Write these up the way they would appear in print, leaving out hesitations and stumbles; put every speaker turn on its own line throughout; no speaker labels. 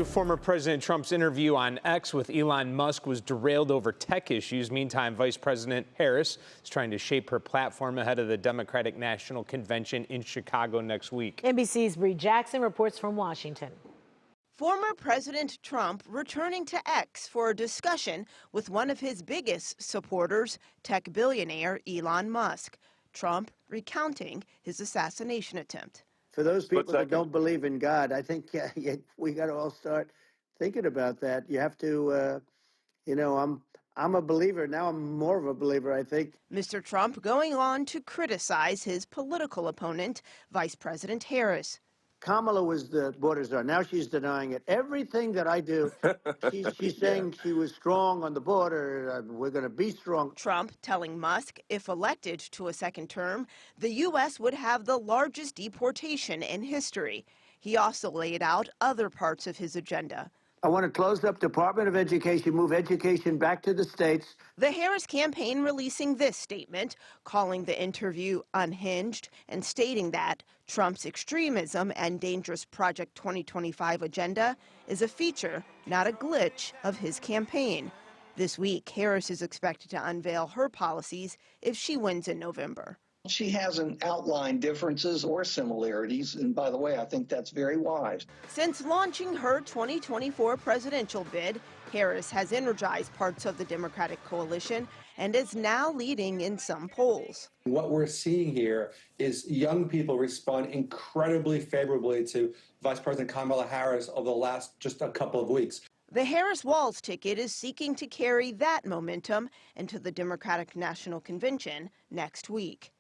Former President Trump's interview on X with Elon Musk was derailed over tech issues. Meantime, Vice President Harris is trying to shape her platform ahead of the Democratic National Convention in Chicago next week.
NBC's Bree Jackson reports from Washington.
Former President Trump returning to X for a discussion with one of his biggest supporters, tech billionaire Elon Musk. Trump recounting his assassination attempt.
For those people that don't believe in God, I think we got to all start thinking about that. You have to, I'm a believer. Now I'm more of a believer, I think.
Mr. Trump going on to criticize his political opponent, Vice President Harris.
Kamala was the border czar. Now she's denying it. Everything that I do, she's saying she was strong on the border. We're going to be strong.
Trump telling Musk if elected to a second term, the U.S. would have the largest deportation in history. He also laid out other parts of his agenda.
I want to close up Department of Education, move education back to the states.
The Harris campaign releasing this statement, calling the interview unhinged and stating that Trump's extremism and dangerous Project 2025 agenda is a feature, not a glitch, of his campaign. This week, Harris is expected to unveil her policies if she wins in November.
She hasn't outlined differences or similarities, and by the way, I think that's very wise.
Since launching her 2024 presidential bid, Harris has energized parts of the Democratic coalition and is now leading in some polls.
What we're seeing here is young people respond incredibly favorably to Vice President Kamala Harris over the last just a couple of weeks.
The Harris-Walz ticket is seeking to carry that momentum into the Democratic National Convention next week.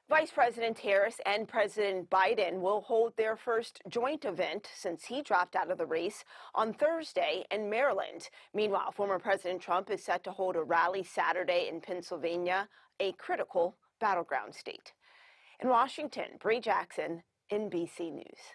Vice President Harris and President Biden will hold their first joint event since he dropped out of the race on Thursday in Maryland. Meanwhile, former President Trump is set to hold a rally Saturday in Pennsylvania, a critical battleground state. In Washington, Bree Jackson, NBC News.